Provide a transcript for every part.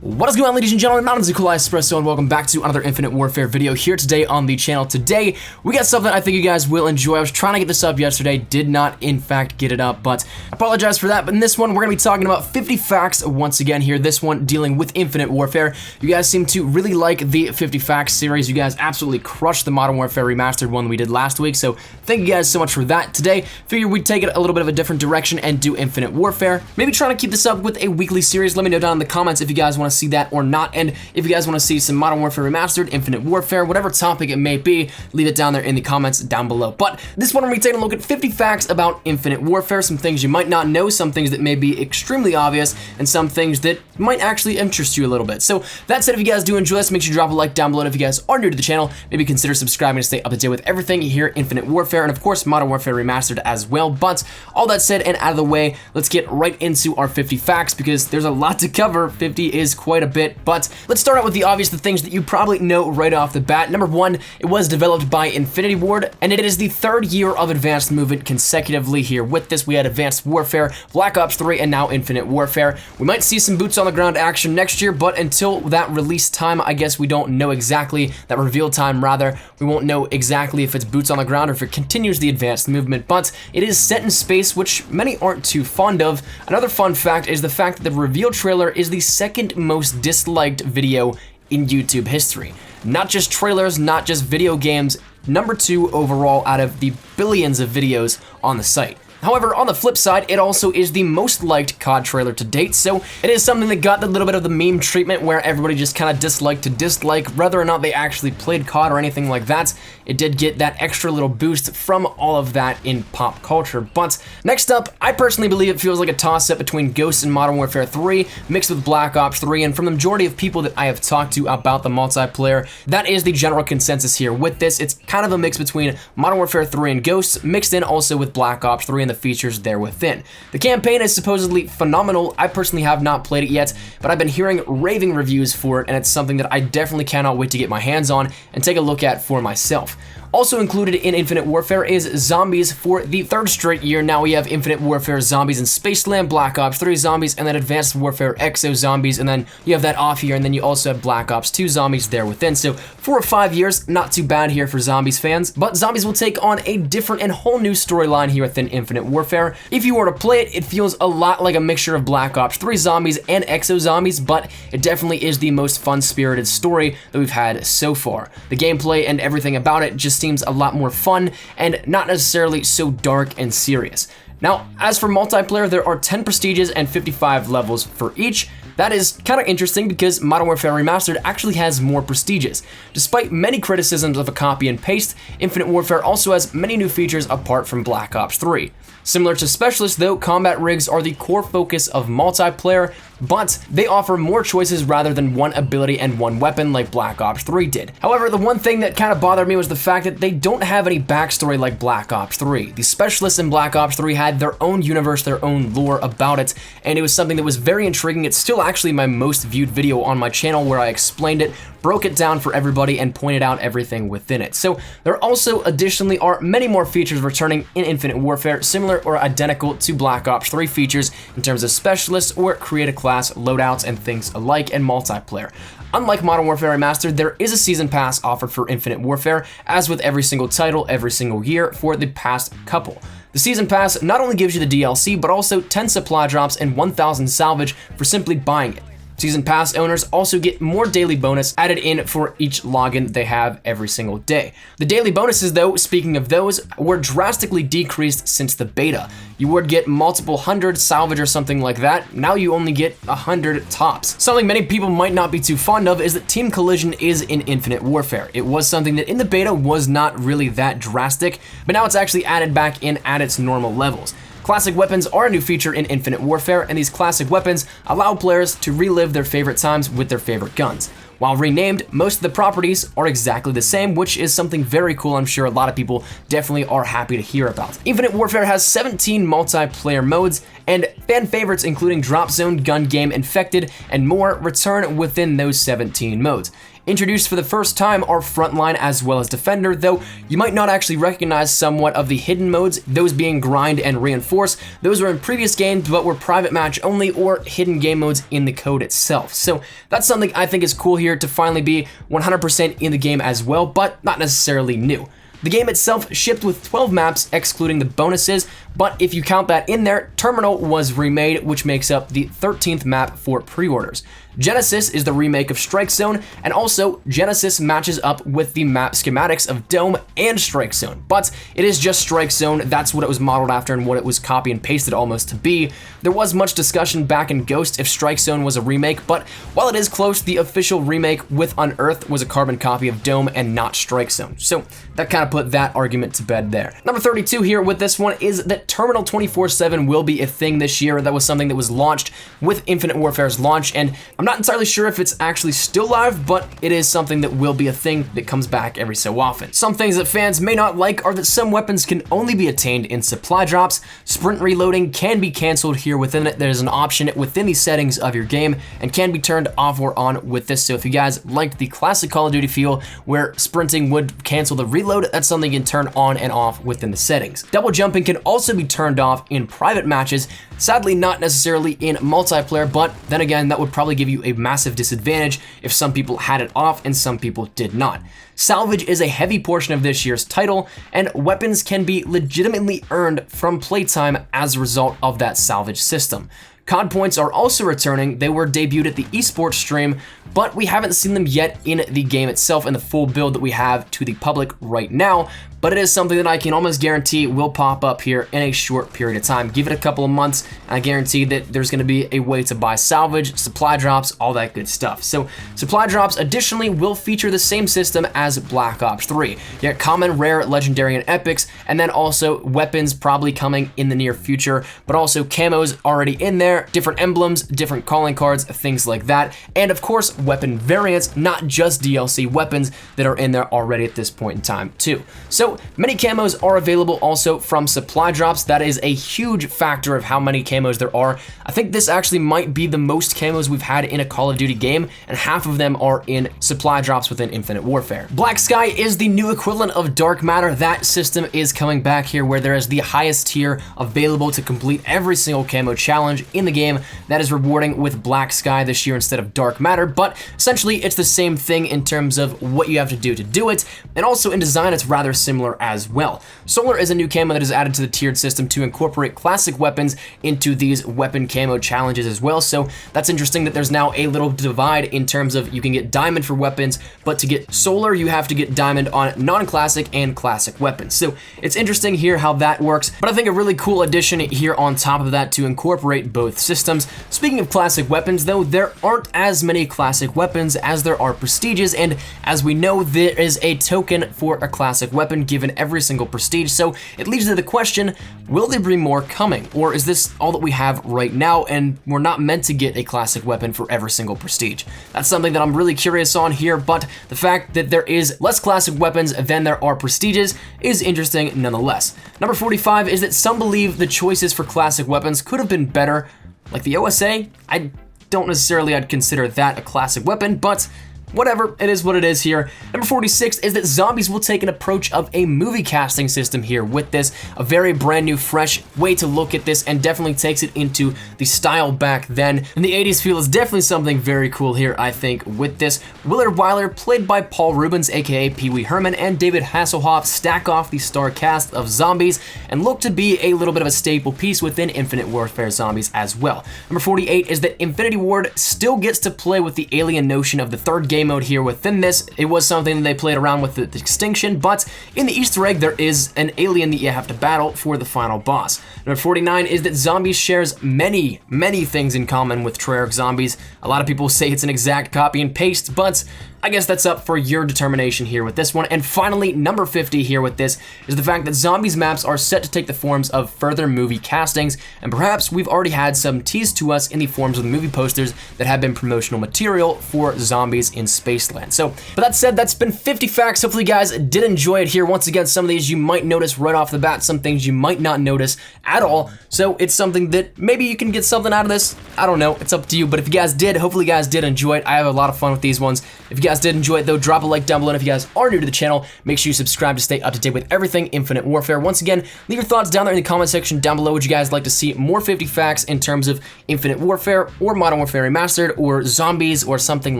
What is going on, ladies and gentlemen? My name is Cool Espresso and welcome back to another Infinite Warfare video here today on the channel. Today, we got something I think you guys will enjoy. I was trying to get this up yesterday, did not in fact get it up, but I apologize for that. But in this one, we're going to be talking about 50 facts once again here. This one dealing with Infinite Warfare. You guys seem to really like the 50 facts series. You guys absolutely crushed the Modern Warfare Remastered one we did last week, so thank you guys so much for that. Today, figured we'd take it a little bit of a different direction and do Infinite Warfare. Maybe trying to keep this up with a weekly series. Let me know down in the comments if you guys want to see that or not. And if you guys want to see some Modern Warfare Remastered, Infinite Warfare, whatever topic it may be, leave it down there in the comments down below. But this one, we're going to be taking a look at 50 facts about Infinite Warfare, some things you might not know, some things that may be extremely obvious, and some things that might actually interest you a little bit. So that said, if you guys do enjoy this, make sure you drop a like down below. And if you guys are new to the channel, maybe consider subscribing to stay up to date with everything here at Infinite Warfare, and of course, Modern Warfare Remastered as well. But all that said and out of the way, let's get right into our 50 facts, because there's a lot to cover. 50 is quite a bit, but let's start out with the obvious, the things that you probably know right off the bat. Number one, it was developed by Infinity Ward, and it is the third year of Advanced Movement consecutively here. With this, we had Advanced Warfare, Black Ops 3, and now Infinite Warfare. We might see some boots on the ground action next year, but until that release time, I guess we don't know exactly, that reveal time rather, we won't know exactly if it's boots on the ground or if it continues the Advanced Movement, but it is set in space, which many aren't too fond of. Another fun fact is the fact that the reveal trailer is the second most disliked video in YouTube history. Not just trailers, not just video games, number 2 overall out of the billions of videos on the site. However, on the flip side, it also is the most liked COD trailer to date, so it is something that got a little bit of the meme treatment where everybody just kind of disliked to dislike, whether or not they actually played COD or anything like that. It did get that extra little boost from all of that in pop culture. But next up, I personally believe it feels like a toss-up between Ghosts and Modern Warfare 3 mixed with Black Ops 3, and from the majority of people that I have talked to about the multiplayer, that is the general consensus here. With this, it's kind of a mix between Modern Warfare 3 and Ghosts, mixed in also with Black Ops 3 and the features there within. The campaign is supposedly phenomenal. I personally have not played it yet, but I've been hearing raving reviews for it, and it's something that I definitely cannot wait to get my hands on and take a look at for myself. Also included in Infinite Warfare is Zombies for the third straight year. Now we have Infinite Warfare Zombies in Spaceland, Black Ops 3 Zombies, and then Advanced Warfare Exo Zombies, and then you have that off year, and then you also have Black Ops 2 Zombies there within. So 4 or 5 years, not too bad here for Zombies fans, but Zombies will take on a different and whole new storyline here within Infinite Warfare. If you were to play it, it feels a lot like a mixture of Black Ops 3 Zombies and Exo Zombies, but it definitely is the most fun-spirited story that we've had so far. The gameplay and everything about it just seems a lot more fun and not necessarily so dark and serious. Now, as for multiplayer, there are 10 prestiges and 55 levels for each. That is kind of interesting because Modern Warfare Remastered actually has more prestiges. Despite many criticisms of a copy and paste, Infinite Warfare also has many new features apart from Black Ops 3. Similar to Specialists though, combat rigs are the core focus of multiplayer, but they offer more choices rather than one ability and one weapon like Black Ops 3 did. However, the one thing that kind of bothered me was the fact that they don't have any backstory like Black Ops 3. The Specialists in Black Ops 3 had their own universe, their own lore about it, and it was something that was very intriguing. It's still actually my most viewed video on my channel where I explained it, broke it down for everybody, and pointed out everything within it. So there also additionally are many more features returning in Infinite Warfare, similar or identical to Black Ops 3 features in terms of Specialists or create a class loadouts and things alike in multiplayer. Unlike Modern Warfare Remastered, there is a season pass offered for Infinite Warfare, as with every single title every single year for the past couple. The season pass not only gives you the DLC, but also 10 supply drops and 1,000 salvage for simply buying it. Season Pass owners also get more daily bonus added in for each login they have every single day. The daily bonuses though, speaking of those, were drastically decreased since the beta. You would get multiple hundred salvage or something like that. Now you only get 100 tops. Something many people might not be too fond of is that Team Collision is in Infinite Warfare. It was something that in the beta was not really that drastic, but now it's actually added back in at its normal levels. Classic weapons are a new feature in Infinite Warfare, and these classic weapons allow players to relive their favorite times with their favorite guns. While renamed, most of the properties are exactly the same, which is something very cool. I'm sure a lot of people definitely are happy to hear about. Infinite Warfare has 17 multiplayer modes, and fan favorites including Drop Zone, Gun Game, Infected, and more return within those 17 modes. Introduced for the first time are Frontline as well as Defender, though you might not actually recognize somewhat of the hidden modes, those being Grind and Reinforce. Those were in previous games but were private match only or hidden game modes in the code itself. So that's something I think is cool here to finally be 100% in the game as well, but not necessarily new. The game itself shipped with 12 maps, excluding the bonuses, but if you count that in there, Terminal was remade, which makes up the 13th map for pre-orders. Genesis is the remake of Strike Zone, and also Genesis matches up with the map schematics of Dome and Strike Zone, but it is just Strike Zone. That's what it was modeled after and what it was copy and pasted almost to be. There was much discussion back in Ghost if Strike Zone was a remake, but while it is close, the official remake with Unearthed was a carbon copy of Dome and not Strike Zone, so that kind of put that argument to bed there. Number 32 here with this one is that Terminal 24/7 will be a thing this year. That was something that was launched with Infinite Warfare's launch, and I'm not entirely sure if it's actually still live, but it is something that will be a thing that comes back every so often. Some things that fans may not like are that some weapons can only be attained in supply drops. Sprint reloading can be canceled here within it. There's an option within the settings of your game and can be turned off or on with this. So if you guys liked the classic Call of Duty feel where sprinting would cancel the reload, that's something you can turn on and off within the settings. Double jumping can also be turned off in private matches. Sadly, not necessarily in multiplayer, but then again, that would probably give you a massive disadvantage if some people had it off and some people did not. Salvage is a heavy portion of this year's title, and weapons can be legitimately earned from playtime as a result of that salvage system. COD points are also returning. They were debuted at the esports stream, but we haven't seen them yet in the game itself in the full build that we have to the public right now. But it is something that I can almost guarantee will pop up here in a short period of time. Give it a couple of months, and I guarantee that there's going to be a way to buy salvage, supply drops, all that good stuff. So supply drops additionally will feature the same system as Black Ops 3. You get common, rare, legendary, and epics, and then also weapons probably coming in the near future, but also camos already in there, different emblems, different calling cards, things like that, and of course weapon variants, not just DLC weapons that are in there already at this point in time too. So many camos are available also from supply drops. That is a huge factor of how many camos there are. I think this actually might be the most camos we've had in a Call of Duty game, and half of them are in supply drops within Infinite Warfare. Black Sky is the new equivalent of Dark Matter. That system is coming back here where there is the highest tier available to complete every single camo challenge in the game. That is rewarding with Black Sky this year instead of Dark Matter, but essentially it's the same thing in terms of what you have to do it, and also in design it's rather similar as well. Solar is a new camo that is added to the tiered system to incorporate classic weapons into these weapon camo challenges as well, so that's interesting that there's now a little divide in terms of you can get diamond for weapons, but to get solar you have to get diamond on non-classic and classic weapons. So it's interesting here how that works, but I think a really cool addition here on top of that to incorporate both systems. Speaking of classic weapons though, there aren't as many classic weapons as there are prestiges, and as we know there is a token for a classic weapon given every single prestige, so it leads to the question, will there be more coming, or is this all that we have right now and we're not meant to get a classic weapon for every single prestige? That's something that I'm really curious on here, but the fact that there is less classic weapons than there are prestiges is interesting nonetheless. Number 45 is that some believe the choices for classic weapons could have been better, like the OSA. I don't necessarily I'd consider that a classic weapon, but whatever, it is what it is here. Number 46 is that Zombies will take an approach of a movie casting system here with this, a very brand new, fresh way to look at this, and definitely takes it into the style back then. And the 80s feel is definitely something very cool here, I think, with this. Willard Wyler, played by Paul Rubens, aka Pee Wee Herman, and David Hasselhoff stack off the star cast of Zombies and look to be a little bit of a staple piece within Infinite Warfare Zombies as well. Number 48 is that Infinity Ward still gets to play with the alien notion of the third game mode here within this. It was something that they played around with the extinction, but in the Easter egg there is an alien that you have to battle for the final boss. Number 49 is that Zombies shares many things in common with Treyarch Zombies. A lot of people say it's an exact copy and paste, but I guess that's up for your determination here with this one. And finally, number 50 here with this is the fact that Zombies maps are set to take the forms of further movie castings, and perhaps we've already had some teased to us in the forms of the movie posters that have been promotional material for Zombies in Spaceland. So, but that said, that's been 50 facts. Hopefully you guys did enjoy it here. Once again, some of these you might notice right off the bat, some things you might not notice at all. So it's something that maybe you can get something out of this. I don't know, it's up to you. But if you guys did, hopefully you guys did enjoy it. I have a lot of fun with these ones. If you guys did enjoy it, though, drop a like down below. And if you guys are new to the channel, make sure you subscribe to stay up to date with everything Infinite Warfare. Once again, leave your thoughts down there in the comment section down below. Would you guys like to see more 50 facts in terms of Infinite Warfare or Modern Warfare Remastered or zombies or something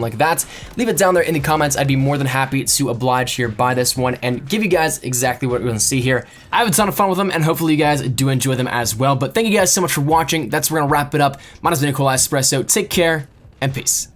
like that? Leave it down there in the comments. I'd be more than happy to oblige here by this one and give you guys exactly what we're going to see here. I have a ton of fun with them, and hopefully you guys do enjoy them as well. But thank you guys so much for watching. That's where we're going to wrap it up. Mine has been Nikolai Espresso. Take care, and peace.